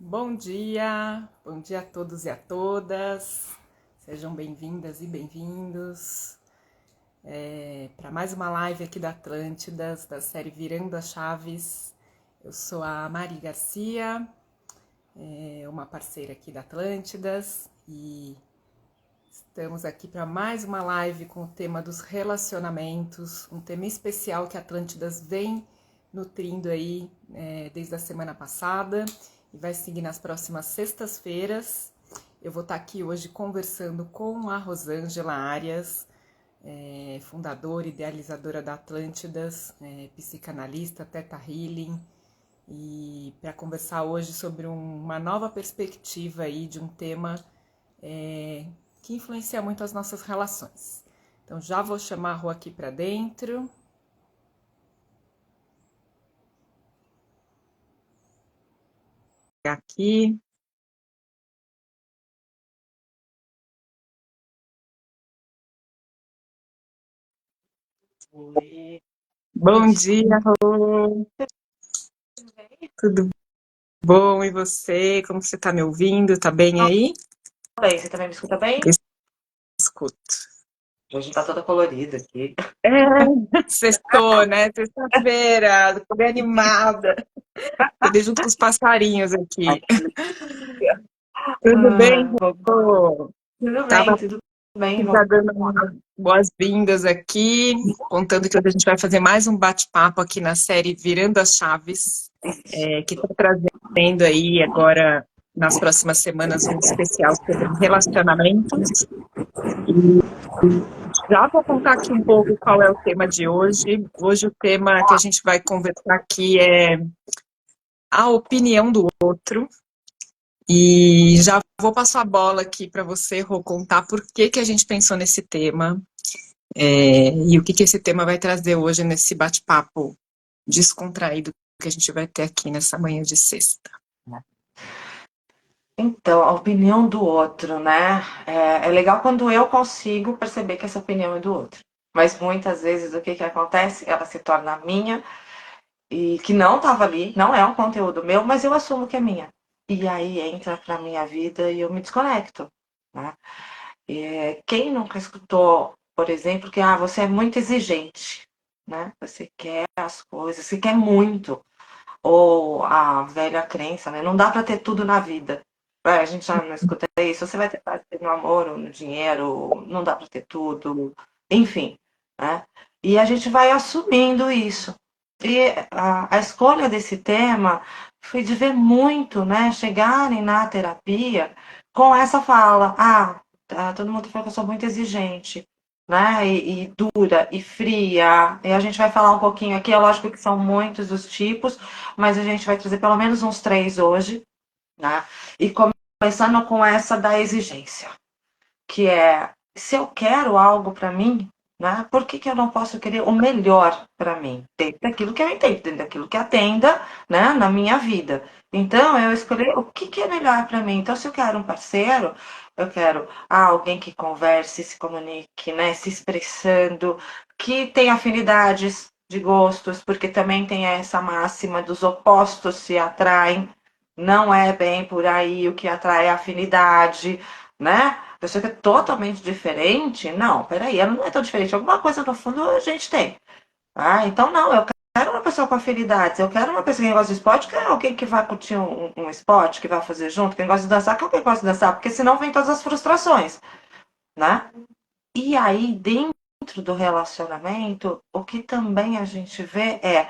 Bom dia a todos e a todas, sejam bem-vindas e bem-vindos para mais uma live aqui da Atlântidas, da série Virando as Chaves. Eu sou a Mari Garcia, uma parceira aqui da Atlântidas, e estamos aqui para mais uma live com o tema dos relacionamentos, um tema especial que a Atlântidas vem nutrindo aí desde a semana passada e vai seguir nas próximas sextas-feiras. Eu vou estar aqui hoje conversando com a Rosângela Arias, fundadora e idealizadora da Atlântidas, psicanalista, Theta Healing, e para conversar hoje sobre uma nova perspectiva aí de um tema que influencia muito as nossas relações. Então já vou chamar a Rô aqui para dentro. Aqui. Oi. Bom dia, Rô. Tudo bom? E você? Como você está me ouvindo? Tá bem aí? Bem, você também me escuta bem? Escuto. Hoje tá toda colorida aqui. Sextou, né? Sexta-feira, tô bem animada. Acordei junto com os passarinhos aqui. Tudo bem, Rô? Tava Tudo bem, já vamos dando lá. boas-vindas aqui, contando que hoje a gente vai fazer mais um bate-papo aqui na série Virando as Chaves, que está trazendo aí agora, nas próximas semanas, um especial sobre relacionamentos. E já vou contar aqui um pouco qual é o tema de hoje. Hoje o tema que a gente vai conversar aqui é a opinião do outro. E já vou passar a bola aqui para você, Rô, contar por que a gente pensou nesse tema. E o que esse tema vai trazer hoje nesse bate-papo descontraído que a gente vai ter aqui nessa manhã de sexta. Então, a opinião do outro, né? É legal quando eu consigo perceber que essa opinião é do outro. Mas muitas vezes o que acontece? Ela se torna minha e que não estava ali, não é um conteúdo meu, mas eu assumo que é minha. E aí entra pra minha vida e eu me desconecto, né? Quem nunca escutou, por exemplo, que você é muito exigente, né? Você quer as coisas, você quer muito. Ou a velha crença, né? Não dá para ter tudo na vida. A gente já não escuta isso. Você vai ter prazer no amor ou no dinheiro, não dá para ter tudo. Enfim, né? E a gente vai assumindo isso. E a escolha desse tema foi de ver muito, né? Chegarem na terapia com essa fala: todo mundo fala que eu sou muito exigente, né? E dura e fria. E a gente vai falar um pouquinho aqui, é lógico que são muitos os tipos, mas a gente vai trazer pelo menos uns 3 hoje, né? E começando com essa da exigência, que é: se eu quero algo para mim, né? Por que eu não posso querer o melhor para mim, dentro daquilo que eu entendo, dentro daquilo que atenda, né, na minha vida? Então eu escolhi o que é melhor para mim. Então, se eu quero um parceiro, eu quero alguém que converse, se comunique, né, se expressando, que tenha afinidades de gostos, porque também tem essa máxima dos opostos se atraem. Não é bem por aí, o que atrai é a afinidade, né? Pessoa que é totalmente diferente, não, peraí, ela não é tão diferente. Alguma coisa no fundo a gente tem. Então não, eu quero uma pessoa com afinidades, eu quero uma pessoa que gosta de esporte, que é alguém que vai curtir um esporte, que vai fazer junto, quem gosta de dançar, que é alguém que gosta de dançar, porque senão vem todas as frustrações, né? E aí, dentro do relacionamento, o que também a gente vê é: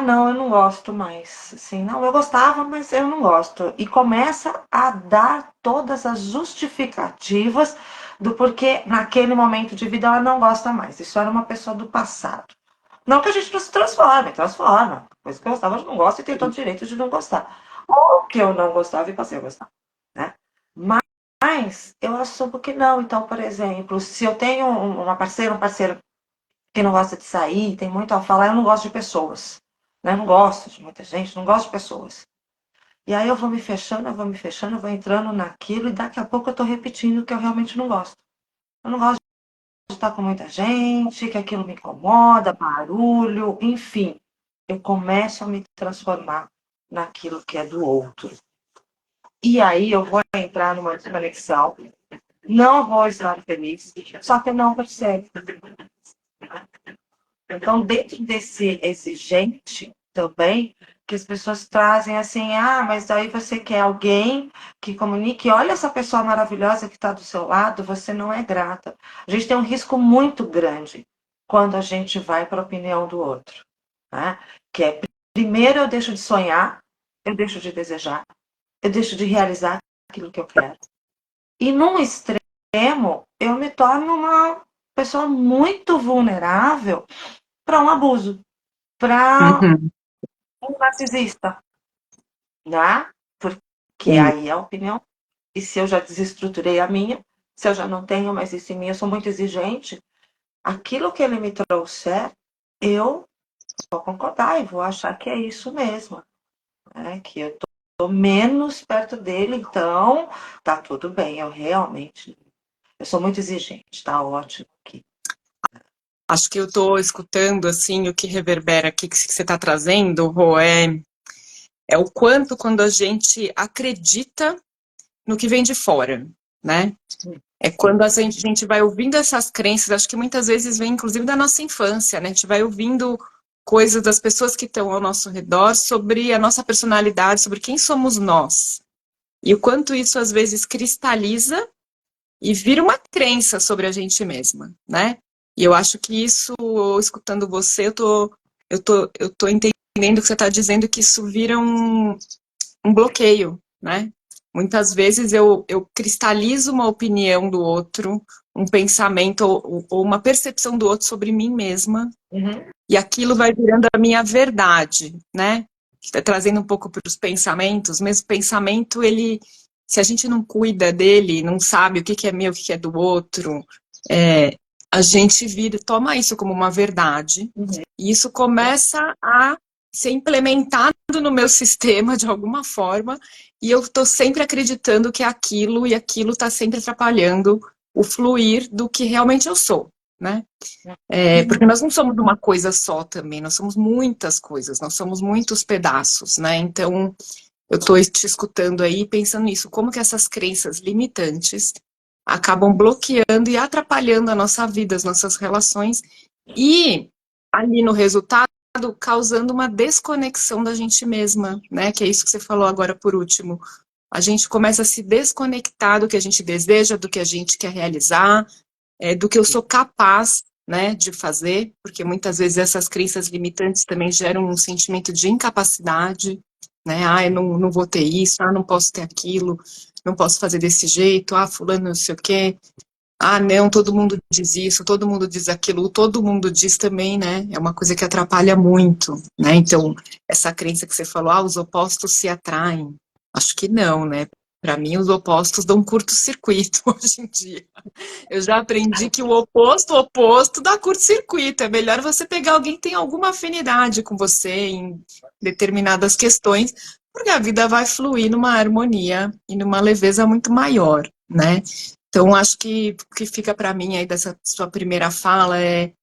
não, eu não gosto mais. Assim, não, eu gostava, mas eu não gosto. E começa a dar todas as justificativas do porquê naquele momento de vida ela não gosta mais. Isso era uma pessoa do passado. Não que a gente não se transforme, transforma. Coisa que eu gostava, eu não gosto e tenho todo o direito de não gostar. Ou que eu não gostava e passei a gostar, né? Mas eu assumo que não. Então, por exemplo, se eu tenho uma parceira, um parceiro que não gosta de sair, tem muito a falar, eu não gosto de pessoas. Né? Eu não gosto de muita gente, não gosto de pessoas. E aí eu vou me fechando, eu vou entrando naquilo e daqui a pouco eu tô repetindo o que eu realmente não gosto. Eu não gosto de estar com muita gente, que aquilo me incomoda, barulho, enfim. Eu começo a me transformar naquilo que é do outro. E aí eu vou entrar numa desconexão, não vou estar feliz, só que não percebe. Então, dentro desse exigente também, que as pessoas trazem assim, ah, mas aí você quer alguém que comunique, olha essa pessoa maravilhosa que está do seu lado, você não é grata. A gente tem um risco muito grande quando a gente vai para a opinião do outro, né? Que é, primeiro eu deixo de sonhar, eu deixo de desejar, eu deixo de realizar aquilo que eu quero. E num extremo, eu me torno uma pessoa muito vulnerável para um abuso, para Uhum. um narcisista, né? Porque Sim. aí é a opinião. E se eu já desestruturei a minha, se eu já não tenho mais isso em mim, eu sou muito exigente, aquilo que ele me trouxer, eu vou concordar e vou achar que é isso mesmo, né? Que eu tô menos perto dele, então tá tudo bem, eu sou muito exigente, tá ótimo aqui. Acho que eu estou escutando assim o que reverbera aqui que você está trazendo, Rô, é o quanto quando a gente acredita no que vem de fora, né? É quando a gente vai ouvindo essas crenças, acho que muitas vezes vem inclusive da nossa infância, né? A gente vai ouvindo coisas das pessoas que estão ao nosso redor sobre a nossa personalidade, sobre quem somos nós. E o quanto isso às vezes cristaliza e vira uma crença sobre a gente mesma, né? E eu acho que isso, escutando você, eu tô entendendo que você está dizendo que isso vira um bloqueio, né? Muitas vezes eu cristalizo uma opinião do outro, um pensamento ou uma percepção do outro sobre mim mesma, Uhum. e aquilo vai virando a minha verdade, né? Trazendo um pouco para os pensamentos, mesmo pensamento, ele, se a gente não cuida dele, não sabe o que, que é meu, o que, que é do outro, é, a gente vira, toma isso como uma verdade, Uhum. e isso começa a ser implementado no meu sistema de alguma forma, e eu estou sempre acreditando que é aquilo, e aquilo está sempre atrapalhando o fluir do que realmente eu sou, né? É, porque nós não somos uma coisa só também, nós somos muitas coisas, nós somos muitos pedaços, né? Então, eu estou te escutando aí pensando nisso, como que essas crenças limitantes acabam bloqueando e atrapalhando a nossa vida, as nossas relações, e ali no resultado causando uma desconexão da gente mesma, né? Que é isso que você falou agora por último. A gente começa a se desconectar do que a gente deseja, do que a gente quer realizar, do que eu sou capaz, né, de fazer, porque muitas vezes essas crenças limitantes também geram um sentimento de incapacidade, né? Ah, eu não vou ter isso, ah, não posso ter aquilo, não posso fazer desse jeito, ah, fulano não sei o quê, ah, não, todo mundo diz isso, todo mundo diz aquilo, todo mundo diz também, né? É uma coisa que atrapalha muito, né? Então, essa crença que você falou, ah, os opostos se atraem. Acho que não, né? Para mim, os opostos dão um curto-circuito hoje em dia. Eu já aprendi que o oposto dá curto-circuito. É melhor você pegar alguém que tem alguma afinidade com você em determinadas questões, porque a vida vai fluir numa harmonia e numa leveza muito maior, né? Então, acho que o que fica para mim aí dessa sua primeira fala é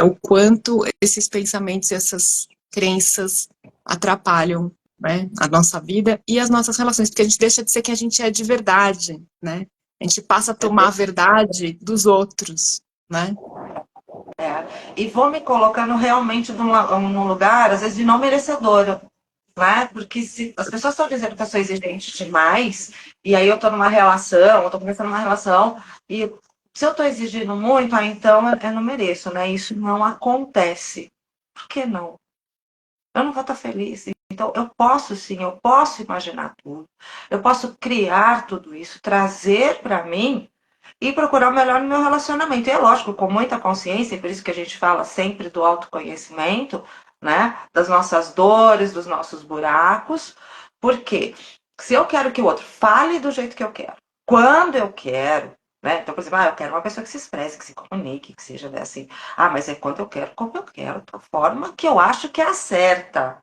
o quanto esses pensamentos e essas crenças atrapalham, né, a nossa vida e as nossas relações, porque a gente deixa de ser quem a gente é de verdade, né? A gente passa a tomar a verdade dos outros, né? É. E vou me colocando realmente num lugar, às vezes, de não merecedora, né? Porque se as pessoas estão dizendo que eu sou exigente demais, e aí eu estou numa relação, eu estou começando uma relação, e se eu estou exigindo muito, então eu não mereço, né? Isso não acontece. Por que não? Eu não vou estar feliz. Então, eu posso sim, eu posso imaginar tudo, eu posso criar tudo isso, trazer para mim e procurar o melhor no meu relacionamento. E é lógico, com muita consciência, e por isso que a gente fala sempre do autoconhecimento, né? Das nossas dores, dos nossos buracos. Porque se eu quero que o outro fale do jeito que eu quero, quando eu quero, né? Então, por exemplo, eu quero uma pessoa que se expresse, que se comunique, que seja assim. Ah, mas é quando eu quero, como eu quero, da forma que eu acho que é a certa.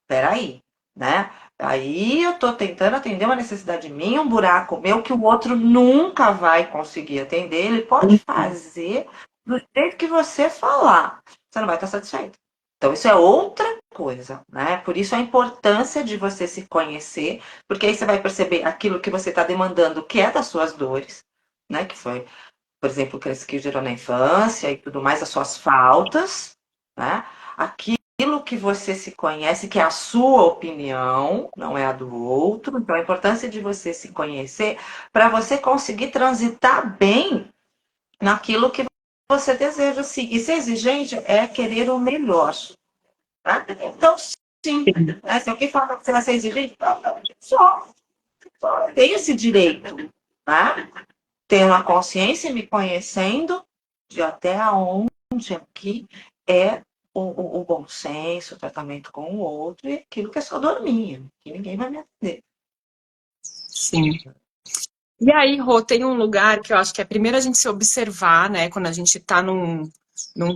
Peraí, né? Aí eu tô tentando atender uma necessidade minha, um buraco meu que o outro nunca vai conseguir atender. Ele pode fazer do jeito que você falar. Você não vai estar satisfeito. Então, isso é outra coisa, né? Por isso a importância de você se conhecer, porque aí você vai perceber aquilo que você está demandando, que é das suas dores, né? Que foi, por exemplo, que gerou na infância e tudo mais, as suas faltas, né? Aquilo que você se conhece, que é a sua opinião, não é a do outro. Então, a importância de você se conhecer para você conseguir transitar bem naquilo que você deseja. Sim. E ser exigente é querer o melhor. Tá? Então, sim. Né? Se alguém fala que você vai ser exigente, só tenho esse direito. Tá? Tendo a consciência e me conhecendo de até onde aqui é o bom senso, o tratamento com o outro e aquilo que é só dormir, que ninguém vai me atender. Sim. E aí, Rô, tem um lugar que eu acho que é primeiro a gente se observar, né? Quando a gente está num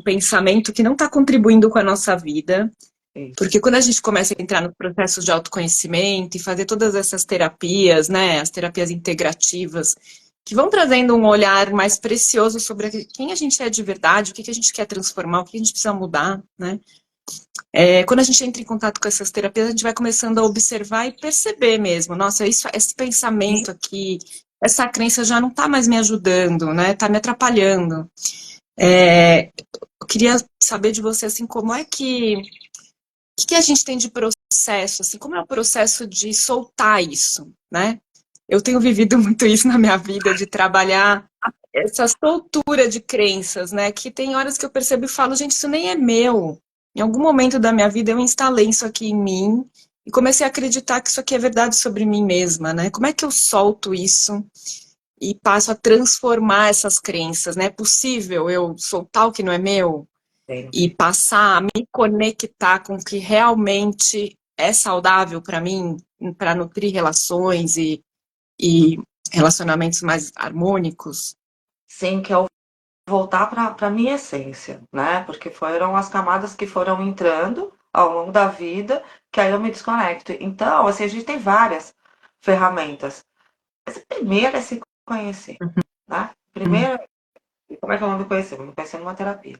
pensamento que não está contribuindo com a nossa vida. Isso. Porque quando a gente começa a entrar no processo de autoconhecimento e fazer todas essas terapias, né? As terapias integrativas, que vão trazendo um olhar mais precioso sobre quem a gente é de verdade, o que a gente quer transformar, o que a gente precisa mudar, né? Quando a gente entra em contato com essas terapias, a gente vai começando a observar e perceber mesmo, nossa, esse pensamento aqui, essa crença já não está mais me ajudando, né? Está me atrapalhando. Eu queria saber de você, assim, como é que a gente tem de processo, assim, como é o processo de soltar isso, né? Eu tenho vivido muito isso na minha vida, de trabalhar essa soltura de crenças, né? Que tem horas que eu percebo e falo, gente, isso nem é meu. Em algum momento da minha vida eu instalei isso aqui em mim e comecei a acreditar que isso aqui é verdade sobre mim mesma, né? Como é que eu solto isso e passo a transformar essas crenças, né? É possível eu soltar o que não é meu e passar a me conectar com o que realmente é saudável para mim, para nutrir relações e relacionamentos mais harmônicos? Sim, que é o voltar para a minha essência, né? Porque foram as camadas que foram entrando ao longo da vida que aí eu me desconecto. Então, assim, a gente tem várias ferramentas. Mas a primeira é se conhecer, né? Primeiro, como é que eu vou me conhecer? Vou me conhecer numa terapia.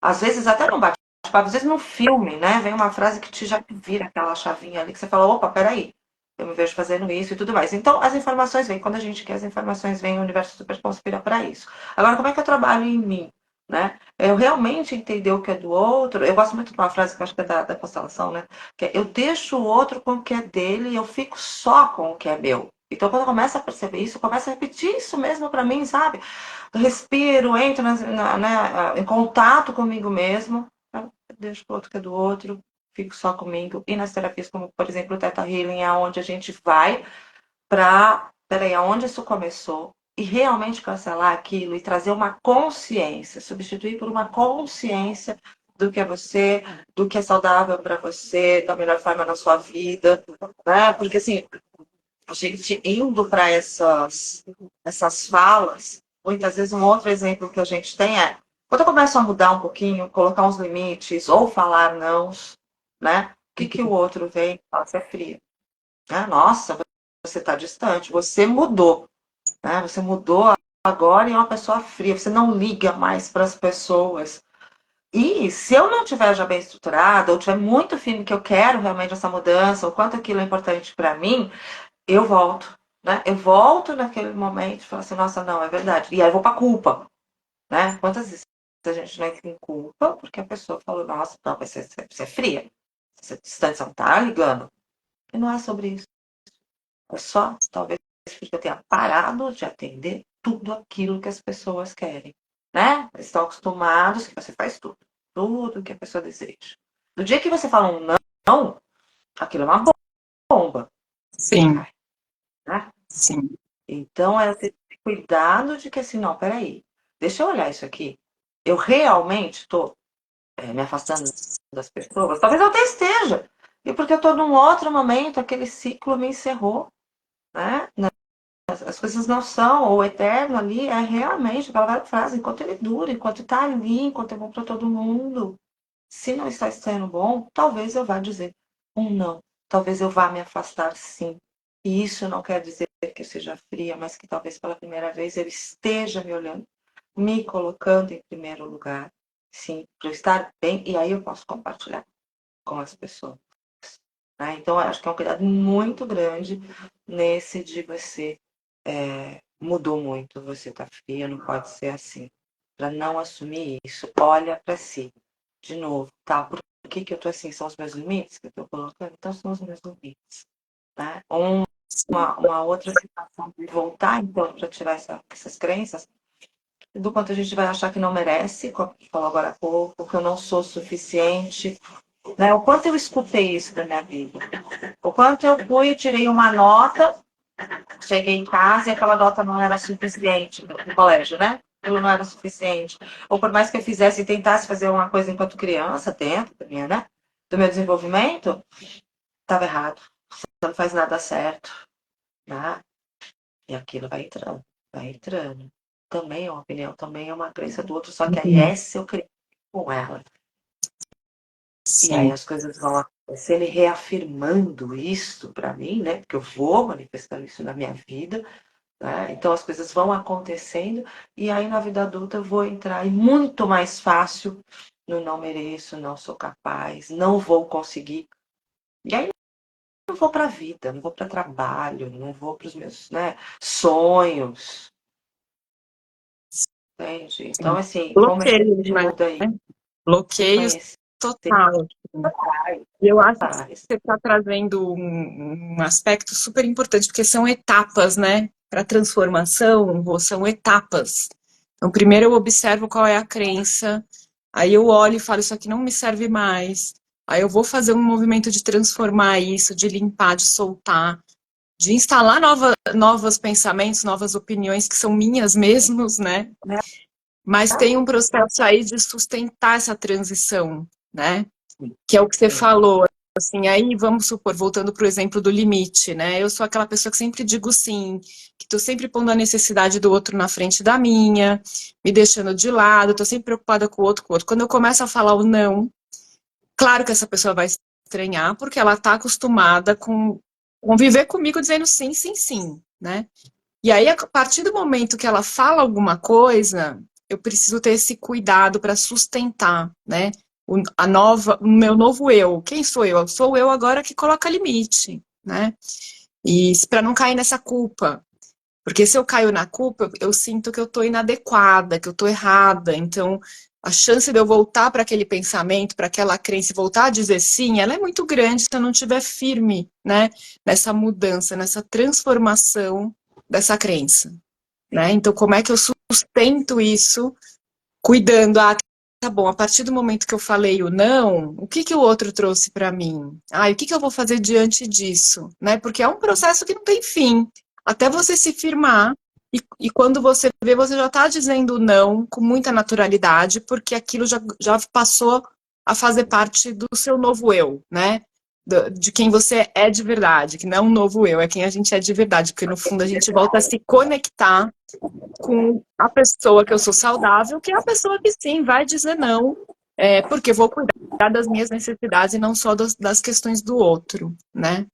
Às vezes até não bate papo, às vezes no filme, né? Vem uma frase que te já vira aquela chavinha ali que você fala, opa, peraí, eu me vejo fazendo isso e tudo mais. Então, as informações vêm, quando a gente quer as informações vêm, o universo super conspira para isso. Agora, como é que eu trabalho em mim? Né? Eu realmente entender o que é do outro. Eu gosto muito de uma frase que eu acho que é da constelação, né? Que é, eu deixo o outro com o que é dele e eu fico só com o que é meu. Então, quando eu começo a perceber isso, eu começo a repetir isso mesmo para mim, sabe? Respiro, entro né, em contato comigo mesmo, deixo o outro que é do outro, fico só comigo. E nas terapias, como por exemplo o Theta Healing, é onde a gente vai para, peraí, aonde isso começou? E realmente cancelar aquilo e trazer uma consciência, substituir por uma consciência do que é você, do que é saudável para você, da melhor forma na sua vida, né? Porque assim, a gente indo para essas falas, muitas vezes um outro exemplo que a gente tem é quando eu começo a mudar um pouquinho, colocar uns limites ou falar não, né? O que o outro vem? Fala, você é fria. Né? Nossa, você está distante, você mudou, né? Você mudou agora e é uma pessoa fria, você não liga mais para as pessoas. E se eu não tiver já bem estruturada, ou tiver muito firme que eu quero realmente essa mudança, o quanto aquilo é importante para mim, eu volto, né? Eu volto naquele momento e falo assim, nossa, não, é verdade. E aí eu vou pra culpa, né? Quantas vezes a gente não entra em culpa porque a pessoa falou, nossa, não, você é fria, você é distante, você não tá ligando. E não é sobre isso. É só, talvez, porque eu tenha parado de atender tudo aquilo que as pessoas querem, né? Eles estão acostumados que você faz tudo, tudo que a pessoa deseja. No dia que você fala um não, aquilo é uma bomba, Sim, né? sim. Então, é ter cuidado de que assim, não, peraí, deixa eu olhar isso aqui. Eu realmente estou me afastando das pessoas? Talvez eu até esteja. E porque eu estou num outro momento, aquele ciclo me encerrou, né? As coisas não são, ou o eterno ali é realmente aquela velha frase, enquanto ele dura, enquanto está ali, enquanto é bom para todo mundo. Se não está sendo bom, talvez eu vá dizer um não. Talvez eu vá me afastar sim. E isso não quer dizer que eu seja fria, mas que talvez pela primeira vez eu esteja me olhando, me colocando em primeiro lugar, sim, para eu estar bem, e aí eu posso compartilhar com as pessoas. Né? Então, eu acho que é um cuidado muito grande nesse de você mudou muito, você tá fria, não pode ser assim. Para não assumir isso, olha para si. De novo, tá? Por que eu tô assim? São os meus limites que eu tô colocando? Então, são os meus limites. Né? Uma outra situação de voltar, então, para tirar essas crenças, do quanto a gente vai achar que não merece, como a gente falou agora há pouco, que eu não sou suficiente, né? O quanto eu escutei isso da minha vida. O quanto eu fui e tirei uma nota, cheguei em casa e aquela nota não era suficiente no colégio, né? Aquilo não era suficiente. Ou por mais que eu fizesse e tentasse fazer uma coisa enquanto criança, dentro da minha, né? Do meu desenvolvimento, estava errado. Você não faz nada certo, né? E aquilo vai entrando, vai entrando. Também é uma opinião, também é uma crença do outro, só que aí essa eu criei com ela. E aí Sim. as coisas vão acontecendo e reafirmando isso para mim, né? Porque eu vou manifestando isso na minha vida, né? Então as coisas vão acontecendo e aí na vida adulta eu vou entrar e muito mais fácil no não mereço, não sou capaz, não vou conseguir. E aí não vou para a vida, não vou para trabalho, não vou para os meus, né, sonhos, entende? Então assim, como a Bloqueios, gente né? muda aí, se Bloqueios conhecer, total. atrás, E eu acho que atrás. você está trazendo um aspecto super importante, porque são etapas, né? Para transformação, são etapas. Então, primeiro eu observo qual é a crença, aí eu olho e falo, isso aqui não me serve mais. Aí eu vou fazer um movimento de transformar isso, de limpar, de soltar, de instalar novos pensamentos, novas opiniões que são minhas mesmos, né? Mas tem um processo aí de sustentar essa transição, né? Que é o que você falou, assim, aí vamos supor, voltando para o exemplo do limite, né? Eu sou aquela pessoa que sempre digo sim, que estou sempre pondo a necessidade do outro na frente da minha, me deixando de lado, estou sempre preocupada com o outro, com o outro. Quando eu começo a falar o não, claro que essa pessoa vai estranhar, porque ela está acostumada com conviver comigo dizendo sim, sim, sim, né? E aí, a partir do momento que ela fala alguma coisa, eu preciso ter esse cuidado para sustentar, né? O meu novo eu. Quem sou eu? Sou eu agora que coloca limite, né? E para não cair nessa culpa. Porque se eu caio na culpa, eu sinto que eu estou inadequada, que eu estou errada. Então, a chance de eu voltar para aquele pensamento, para aquela crença e voltar a dizer sim, ela é muito grande se eu não estiver firme, né? Nessa mudança, nessa transformação dessa crença, né? Então, como é que eu sustento isso cuidando? Ah, tá bom, a partir do momento que eu falei o não, o que que o outro trouxe para mim? Ah, e o que que eu vou fazer diante disso, né? Porque é um processo que não tem fim. Até você se firmar e quando você vê, você já está dizendo não com muita naturalidade, porque aquilo já passou a fazer parte do seu novo eu, né? De quem você é de verdade, que não é um novo eu, é quem a gente é de verdade, porque no fundo a gente volta a se conectar com a pessoa que eu sou saudável, que é a pessoa que sim vai dizer não, porque eu vou cuidar das minhas necessidades e não só das questões do outro, né?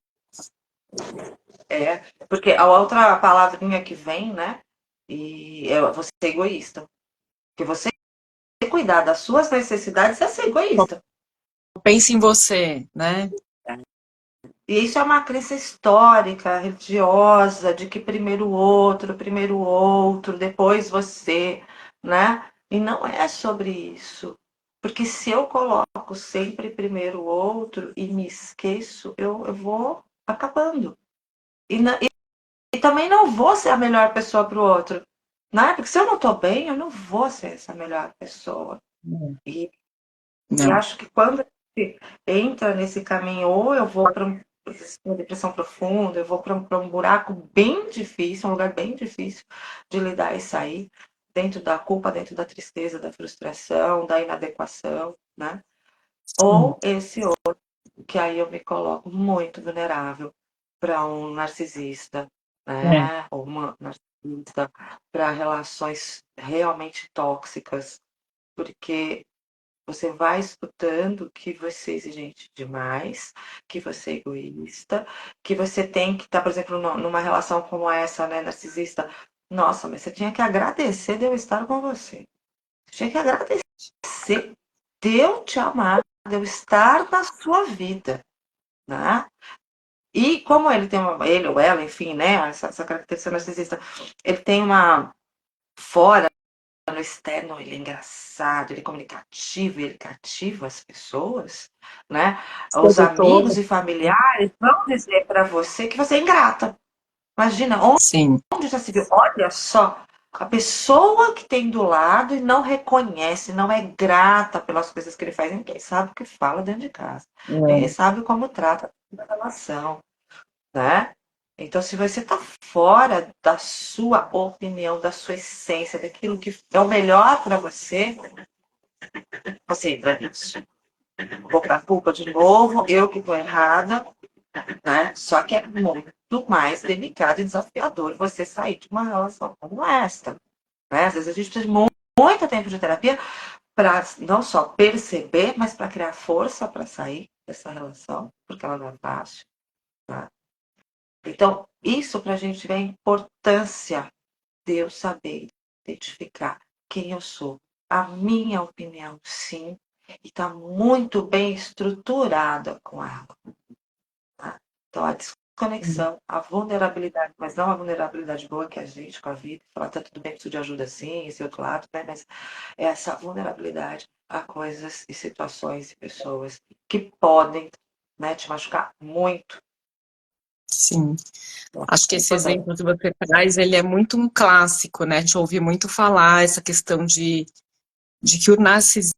É, porque a outra palavrinha que vem, né? E é você ser egoísta. Porque você cuidar das suas necessidades é ser egoísta. Pense em você, né? E isso é uma crença histórica, religiosa, de que primeiro o outro, depois você, né? E não é sobre isso. Porque se eu coloco sempre primeiro o outro e me esqueço, eu vou acabando. E também não vou ser a melhor pessoa para o outro. Né? Porque se eu não estou bem, eu não vou ser essa melhor pessoa. E, e Não. acho que quando a gente entra nesse caminho, ou eu vou para uma depressão profunda, eu vou para um buraco bem difícil, um lugar bem difícil de lidar e sair, dentro da culpa, dentro da tristeza, da frustração, da inadequação, né? Sim. Ou esse outro, que aí eu me coloco muito vulnerável para um narcisista, É. né? Ou uma narcisista, para relações realmente tóxicas, porque você vai escutando que você é exigente demais, que você é egoísta, que você tem que estar, por exemplo, numa relação como essa, né, narcisista. Nossa, mas você tinha que agradecer de eu estar com você. Tinha que agradecer de eu te amar, de eu estar na sua vida, né? E como ele tem uma, ele ou ela, enfim, né? Essa característica narcisista, ele tem uma fora no externo, ele é engraçado, ele é comunicativo, ele cativa as pessoas, né? Os Sedutor. amigos e familiares vão dizer para você que você é ingrata. Imagina, Sim. onde já se viu? Olha só, a pessoa que tem do lado e não reconhece, não é grata pelas coisas que ele faz. Ninguém sabe o que fala dentro de casa. Ninguém É. sabe como trata a relação, né? Então, se você está fora da sua opinião, da sua essência, daquilo que é o melhor para você, você entra nisso. Vou para a culpa de novo, eu que estou errada, né? Só que é muito mais delicado e desafiador você sair de uma relação como esta. Né? Às vezes a gente precisa de muito tempo de terapia para não só perceber, mas para criar força para sair dessa relação, porque ela não é fácil. Tá? Então, isso para a gente vê a importância de eu saber identificar quem eu sou, a minha opinião, sim, e está muito bem estruturada com ela. Tá? Então, a desconexão, a vulnerabilidade, mas não a vulnerabilidade boa que a gente com a vida, falar, tá tudo bem, preciso de ajuda sim, esse outro lado, né? Mas é essa vulnerabilidade a coisas e situações e pessoas que podem, né, te machucar muito. Sim. Acho que É esse importante. exemplo que você traz, ele é muito um clássico, né? Te ouvi muito falar essa questão de que o narcisista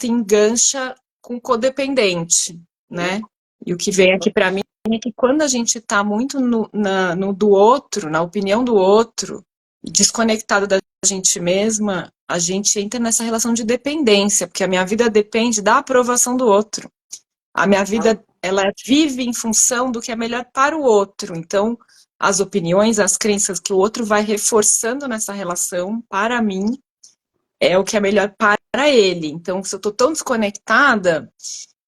engancha com o codependente, né? E o que vem aqui para mim é que quando a gente está muito no do outro, na opinião do outro, desconectado da gente mesma, a gente entra nessa relação de dependência, porque a minha vida depende da aprovação do outro. A minha vida, ela vive em função do que é melhor para o outro. Então, as opiniões, as crenças que o outro vai reforçando nessa relação, para mim, é o que é melhor para ele. Então, se eu estou tão desconectada,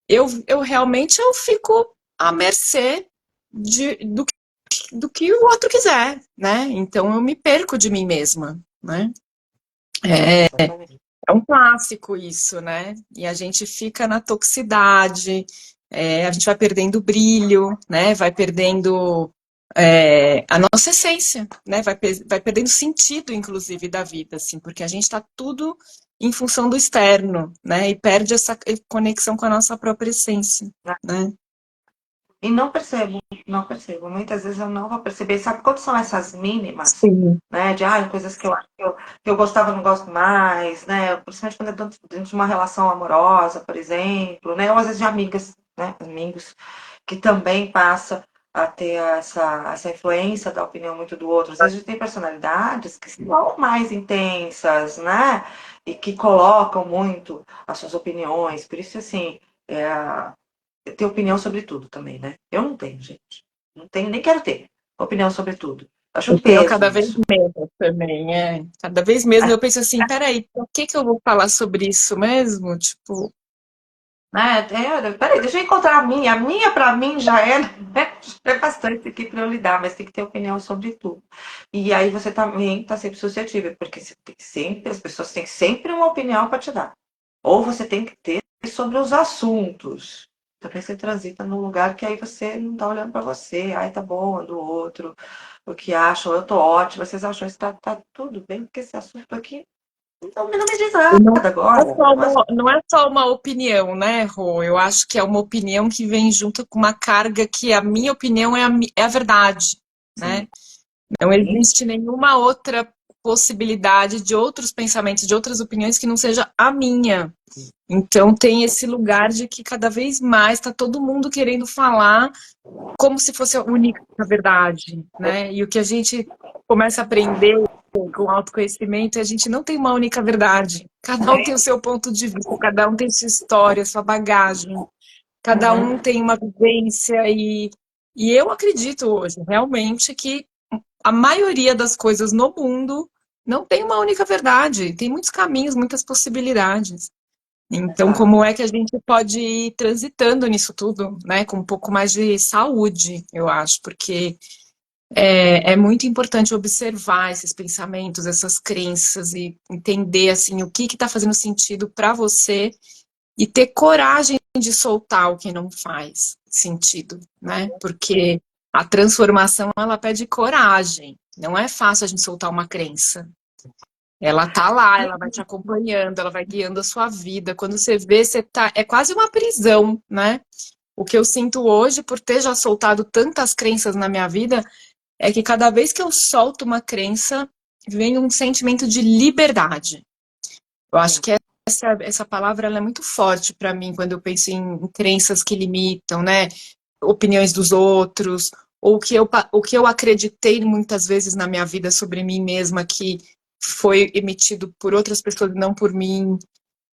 eu realmente eu fico à mercê do que o outro quiser, né? Então, eu me perco de mim mesma, né? Exatamente. É um clássico isso, né? E a gente fica na toxicidade, a gente vai perdendo o brilho, né? Vai perdendo a nossa essência, né? Vai perdendo sentido, inclusive, da vida, assim, porque a gente está tudo em função do externo, né? E perde essa conexão com a nossa própria essência, né? E não percebo, não percebo. Muitas vezes eu não vou perceber. Sabe quando são essas mínimas? Sim. Né? De coisas que eu acho que eu gostava, não gosto mais, né? Principalmente quando é dentro de uma relação amorosa, por exemplo, né? Ou às vezes de amigas, né? Amigos, que também passa a ter essa influência da opinião muito do outro. Às vezes a gente tem personalidades que são mais intensas, né? E que colocam muito as suas opiniões. Por isso, assim, é, ter opinião sobre tudo também, né? Eu não tenho, gente. Não tenho, nem quero ter opinião sobre tudo. Acho Eu um tenho peso cada vez isso. menos também, Cada vez menos eu penso assim, peraí, por que eu vou falar sobre isso mesmo? Tipo, Peraí, deixa eu encontrar a minha. A minha, para mim, já é, né? Já é bastante aqui para eu lidar, mas tem que ter opinião sobre tudo. E aí você também está sempre suscetível, porque você tem sempre, as pessoas têm sempre uma opinião para te dar. Ou você tem que ter sobre os assuntos. Também você transita num lugar que aí você não está olhando para você. Ai, tá bom, do outro. O que acham, eu tô ótima. Vocês acham que tá tudo bem, porque esse assunto aqui não me diz nada não agora. não é só uma opinião, né, Rô? Eu acho que é uma opinião que vem junto com uma carga que a minha opinião é a verdade, né? Sim. Não existe nenhuma outra possibilidade de outros pensamentos, de outras opiniões que não seja a minha. Então tem esse lugar de que cada vez mais está todo mundo querendo falar como se fosse a única verdade, né? E o que a gente começa a aprender com o autoconhecimento, a gente não tem uma única verdade. Cada um tem o seu ponto de vista, cada um tem sua história, sua bagagem, cada um Uhum. tem uma vivência e eu acredito hoje realmente que a maioria das coisas no mundo não tem uma única verdade, tem muitos caminhos, muitas possibilidades. Então, Exato. como é que a gente pode ir transitando nisso tudo, né, com um pouco mais de saúde, eu acho, porque É muito importante observar esses pensamentos, essas crenças e entender assim o que está fazendo sentido para você e ter coragem de soltar o que não faz sentido, né? Porque a transformação ela pede coragem. Não é fácil a gente soltar uma crença. Ela tá lá, ela vai te acompanhando, ela vai guiando a sua vida. Quando você vê, você tá, é quase uma prisão, né? O que eu sinto hoje, por ter já soltado tantas crenças na minha vida, é que cada vez que eu solto uma crença, vem um sentimento de liberdade. Eu acho que essa palavra ela é muito forte para mim quando eu penso em crenças que limitam, né? Opiniões dos outros, ou o que eu acreditei muitas vezes na minha vida sobre mim mesma, que foi emitido por outras pessoas e não por mim.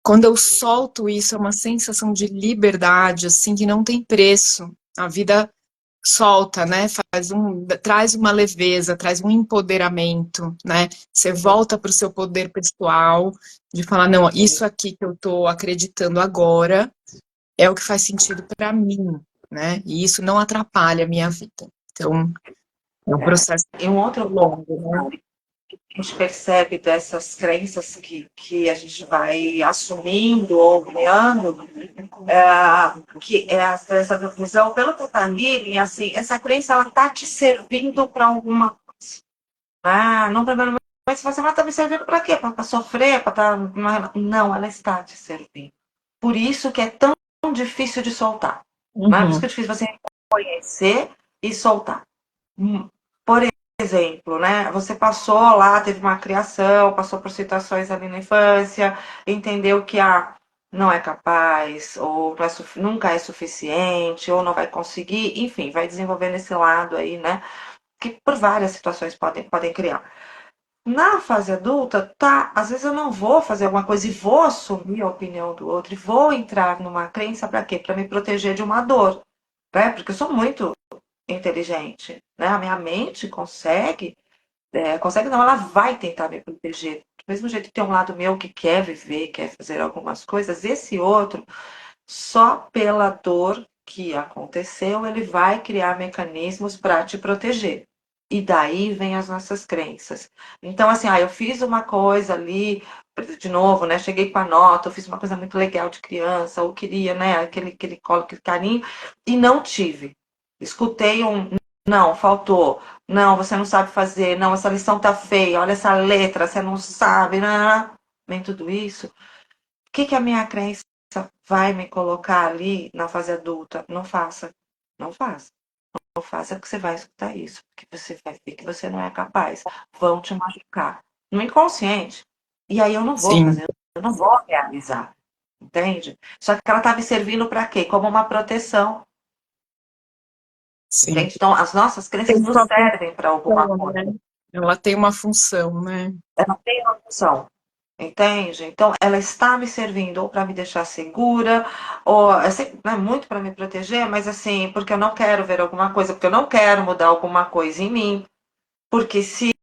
Quando eu solto isso, é uma sensação de liberdade, assim, que não tem preço. A vida solta, né? Traz uma leveza, traz um empoderamento, né? Você volta para o seu poder pessoal de falar, não, isso aqui que eu estou acreditando agora é o que faz sentido para mim, né? E isso não atrapalha a minha vida. Então, é um processo E um outro ponto longo, né? que a gente percebe dessas crenças que a gente vai assumindo ou criando, que é essa visão, pelo que está ali, assim, essa crença ela está te servindo para alguma coisa. Ah, não, mas você vai estar me servindo para quê? Para sofrer? Para tá... Não, ela está te servindo. Por isso que é tão difícil de soltar. Não é? Por isso que é Uhum. difícil você conhecer e soltar. Por exemplo, né? Você passou lá, teve uma criação, passou por situações ali na infância, entendeu que não é capaz, ou não nunca é suficiente, ou não vai conseguir, enfim, vai desenvolvendo esse lado aí, né? Que por várias situações podem criar. Na fase adulta, tá, às vezes eu não vou fazer alguma coisa e vou assumir a opinião do outro, e vou entrar numa crença para quê? Para me proteger de uma dor, né? Porque eu sou muito inteligente, né? A minha mente consegue não, ela vai tentar me proteger. Do mesmo jeito que tem um lado meu que quer viver, quer fazer algumas coisas, esse outro, só pela dor que aconteceu, ele vai criar mecanismos para te proteger. E daí vem as nossas crenças. Então, assim, eu fiz uma coisa ali, de novo, né? Cheguei com a nota, eu fiz uma coisa muito legal de criança, ou queria, né? Aquele colo, aquele carinho, e não tive. Escutei não, faltou. Não, você não sabe fazer. Não, essa lição tá feia. Olha essa letra, você não sabe. Não. Vem tudo isso. O que a minha crença vai me colocar ali na fase adulta? Não faça. Não faça. Não faça porque você vai escutar isso. Porque você vai ver que você não é capaz. Vão te machucar. No inconsciente. E aí eu não vou Sim, fazer. Eu não vou realizar. Entende? Só que ela tá me servindo para quê? Como uma proteção. sim. Entende? Então, as nossas crenças Tem nos sua servem para alguma função, coisa. né? Ela tem uma função, né? Ela tem uma função. Entende? Então, ela está me servindo ou para me deixar segura, ou assim, não é muito para me proteger, mas assim, porque eu não quero ver alguma coisa, porque eu não quero mudar alguma coisa em mim, porque se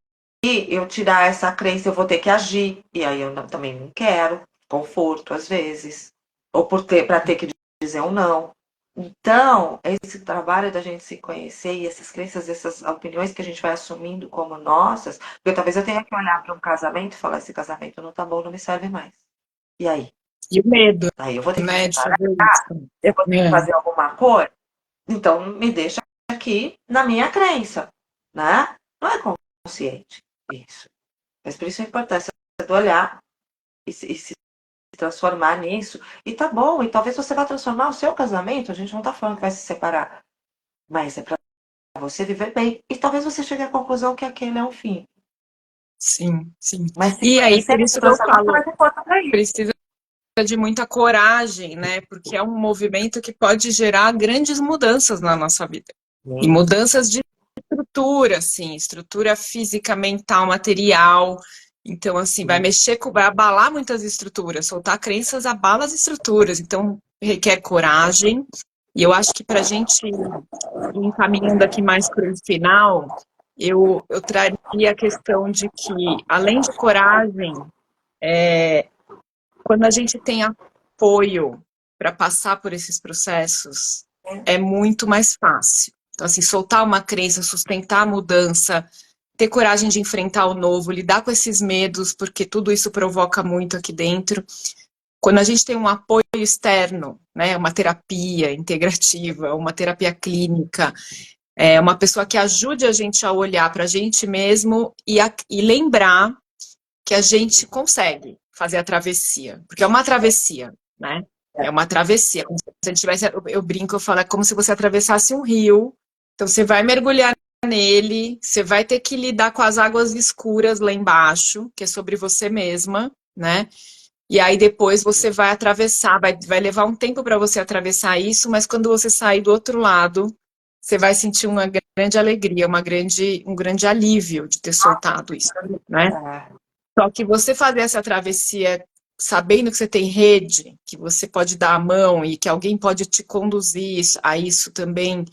eu tirar essa crença, eu vou ter que agir, e aí eu também não quero conforto às vezes, ou para ter que dizer um não. Então, esse trabalho da gente se conhecer e essas crenças, essas opiniões que a gente vai assumindo como nossas, porque talvez eu tenha que olhar para um casamento e falar: esse casamento não tá bom, não me serve mais. E aí? E o medo, Aí eu vou ter que me né, de separar, fazer isso. eu vou ter que É, fazer alguma coisa. Então, me deixa aqui na minha crença, né? Não é consciente isso. Mas por isso a importância do olhar e se transformar nisso. E tá bom, e talvez você vá transformar o seu casamento, a gente não tá falando que vai se separar, mas é para você viver bem. E talvez você chegue à conclusão que aquele é o fim. sim, sim. Mas se E aí, por conhecer e isso se que eu transformar, você vai falo, ter força para isso. precisa de muita coragem, né? Porque é um movimento que pode gerar grandes mudanças na nossa vida. E Sim, mudanças de estrutura, assim, estrutura física, mental, material. Então, assim, sim. vai abalar muitas estruturas. Soltar crenças abala as estruturas. Então, requer coragem. E eu acho que para a gente ir encaminhando aqui mais para o final, eu traria a questão de que, além de coragem, quando a gente tem apoio para passar por esses processos, é muito mais fácil. Então, assim, soltar uma crença, sustentar a mudança, ter coragem de enfrentar o novo, lidar com esses medos, porque tudo isso provoca muito aqui dentro. Quando a gente tem um apoio externo, né, uma terapia integrativa, uma terapia clínica, uma pessoa que ajude a gente a olhar para a gente mesmo e lembrar que a gente consegue fazer a travessia, porque é uma travessia, né? É uma travessia. Como se a gente tivesse, eu brinco, eu falo, é como se você atravessasse um rio. Então você vai mergulhar nele, você vai ter que lidar com as águas escuras lá embaixo, que é sobre você mesma, né? E aí depois você vai atravessar, vai levar um tempo para você atravessar isso, mas quando você sair do outro lado, você vai sentir uma grande alegria, um grande alívio de ter soltado isso, né? É, Só que você fazer essa travessia sabendo que você tem rede, que você pode dar a mão e que alguém pode te conduzir a isso também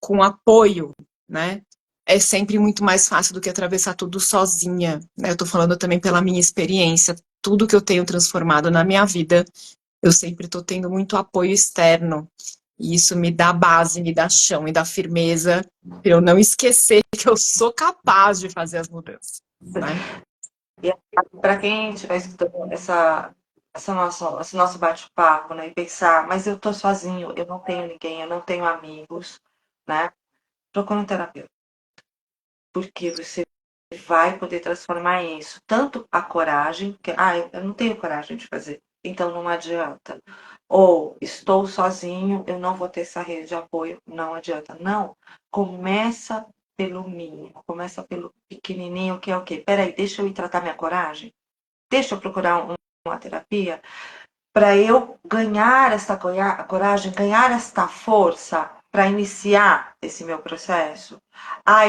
com apoio, né? É sempre muito mais fácil do que atravessar tudo sozinha, né? Eu tô falando também pela minha experiência, tudo que eu tenho transformado na minha vida, eu sempre tô tendo muito apoio externo. E isso me dá base, me dá chão, me dá firmeza, para eu não esquecer que eu sou capaz de fazer as mudanças, né? e para quem estiver escutando esse nosso bate-papo, né, e pensar, mas eu tô sozinho, eu não tenho ninguém, eu não tenho amigos, né? Procura um terapeuta, porque você vai poder transformar isso. Tanto a coragem, que, eu não tenho coragem de fazer, então não adianta. Ou estou sozinho, eu não vou ter essa rede de apoio, não adianta. Não, começa pelo mínimo, começa pelo pequenininho, que é o quê? Peraí, deixa eu ir tratar minha coragem? Deixa eu procurar uma terapia? Para eu ganhar esta coragem, ganhar esta força para iniciar esse meu processo.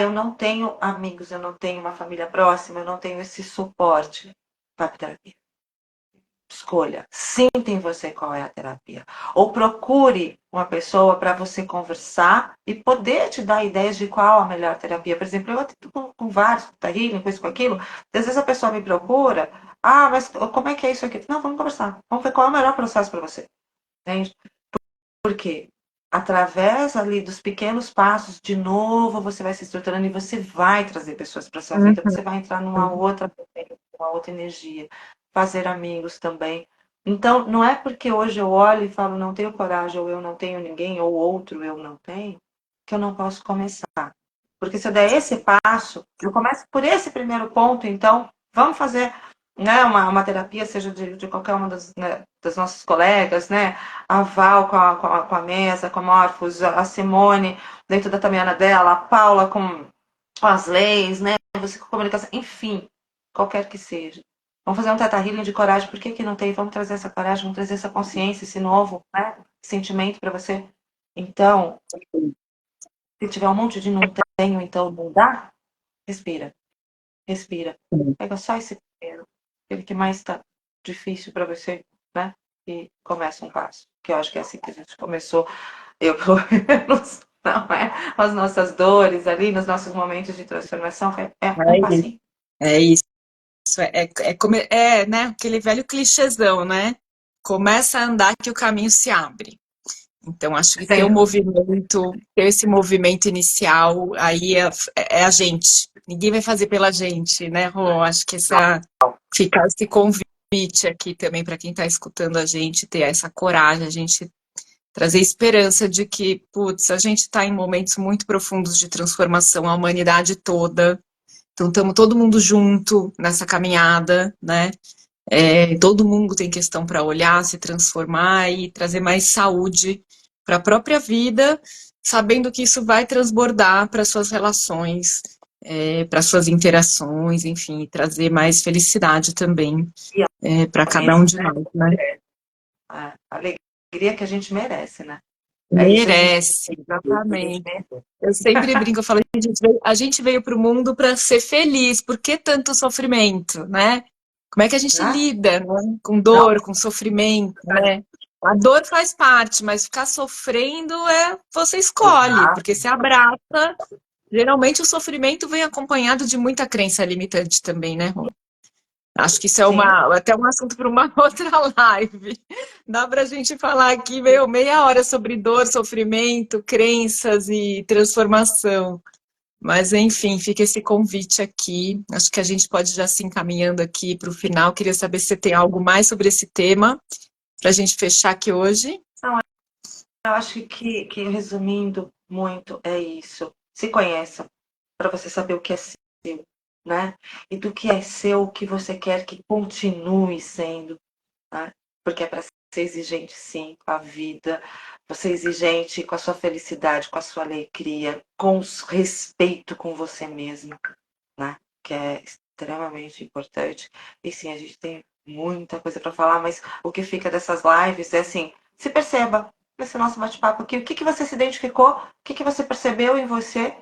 Eu não tenho amigos, eu não tenho uma família próxima, eu não tenho esse suporte. Vai para terapia. Escolha, sinta em você qual é a terapia. Ou procure uma pessoa para você conversar e poder te dar ideias de qual a melhor terapia. Por exemplo, eu atendo com vários, tá healing, com isso, com aquilo. Às vezes a pessoa me procura, mas como é que é isso aqui? Não, vamos conversar. Vamos ver qual é o melhor processo para você. Entende? Porque através ali dos pequenos passos, de novo, você vai se estruturando e você vai trazer pessoas para sua vida. Você vai entrar uma outra energia, fazer amigos também. Então, não é porque hoje eu olho e falo não tenho coragem, ou eu não tenho ninguém, ou outro eu não tenho, que eu não posso começar. Porque se eu der esse passo, eu começo por esse primeiro ponto, então vamos fazer, né, uma terapia, seja de qualquer uma das nossas colegas, né? A Val com a Mesa, com a Morphos, a Simone dentro da Tamiana dela, a Paula com as leis, né? Você com comunicação, enfim, qualquer que seja. Vamos fazer um teta healing de coragem. Por que não tem? Vamos trazer essa coragem, vamos trazer essa consciência, esse novo, né, sentimento para você. Então, se tiver um monte de não tenho, então não dá, respira. Respira. Pega só esse primeiro, aquele que mais está difícil para você, né? E começa um passo. Que eu acho que é assim que a gente começou. Eu, pelo menos, não é? As nossas dores ali, nos nossos momentos de transformação, é um passinho. É isso. Né, aquele velho clichêzão, né? Começa a andar que o caminho se abre. Então, acho que Sem dúvida. ter esse movimento inicial, aí é a gente. Ninguém vai fazer pela gente, né, Rô? Acho que ficar esse convite aqui também para quem está escutando a gente, ter essa coragem, a gente trazer esperança de que, putz, a gente está em momentos muito profundos de transformação, a humanidade toda. Então, estamos todo mundo junto nessa caminhada, né? Todo mundo tem questão para olhar, se transformar e trazer mais saúde para a própria vida, sabendo que isso vai transbordar para suas relações, para suas interações, enfim, trazer mais felicidade também para cada um de nós, né? A alegria que a gente merece, né? É isso a gente Merece, exatamente. Eu sempre brinco, eu falo, a gente veio para o mundo para ser feliz, por que tanto sofrimento, né? Como é que a gente né? lida, né, com Não, dor, com sofrimento, né? A dor faz parte, mas ficar sofrendo você escolhe, exato. porque se abraça. Geralmente o sofrimento vem acompanhado de muita crença limitante também, né, Rô? Acho que isso é Sim. até um assunto para uma outra live. Dá para a gente falar aqui meia hora sobre dor, sofrimento, crenças e transformação. Mas, enfim, fica esse convite aqui. Acho que a gente pode já se encaminhando aqui para o final. Queria saber se você tem algo mais sobre esse tema, para a gente fechar aqui hoje. Não, eu acho que resumindo muito, é isso. Se conheça, para você saber o que é seu, né? E do que é seu, o que você quer que continue sendo, né? Porque é para ser exigente, sim, com a vida, você é exigente com a sua felicidade, com a sua alegria, com respeito com você mesmo, né? Que é extremamente importante. E sim, a gente tem muita coisa para falar, mas o que fica dessas lives é assim, se perceba nesse nosso bate-papo aqui, o que você se identificou, o que você percebeu em você,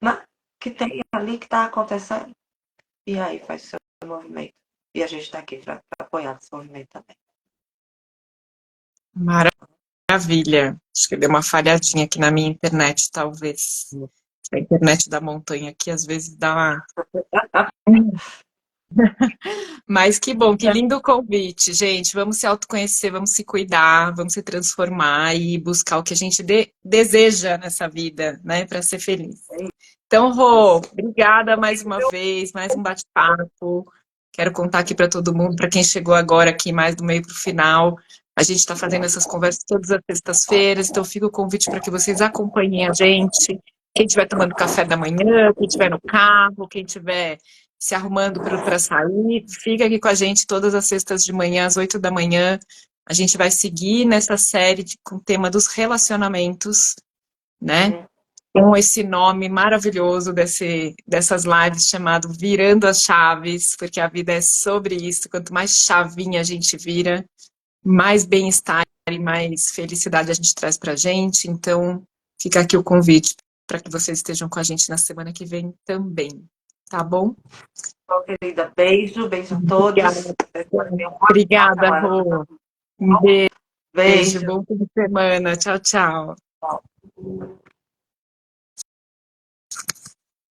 né? Que tem ali que está acontecendo. E aí faz o seu movimento. E a gente está aqui para apoiar esse movimento também. Maravilha. Acho que deu uma falhadinha aqui na minha internet, talvez. A internet da montanha aqui às vezes dá uma. Mas que bom, que lindo convite, gente. Vamos se autoconhecer, vamos se cuidar, vamos se transformar e buscar o que a gente deseja nessa vida, né, para ser feliz. Então, Rô, obrigada mais uma vez, mais um bate-papo. Quero contar aqui para todo mundo, para quem chegou agora aqui mais do meio para o final. A gente está fazendo essas conversas todas as sextas-feiras, então fica o convite para que vocês acompanhem a gente. Quem estiver tomando café da manhã, quem estiver no carro, quem estiver se arrumando para sair, fica aqui com a gente todas as sextas de manhã, às 8 da manhã. A gente vai seguir nessa série com o tema dos relacionamentos, né? Com esse nome maravilhoso dessas lives chamado Virando as Chaves, porque a vida é sobre isso. Quanto mais chavinha a gente vira, mais bem-estar e mais felicidade a gente traz pra gente. Então, fica aqui o convite para que vocês estejam com a gente na semana que vem também. Tá bom? Bom, querida, beijo, beijo a todos. Obrigada. Uma Obrigada, semana pra Rô. todo Um mundo. beijo, Beijo. bom fim de semana. Tchau, tchau. Tchau.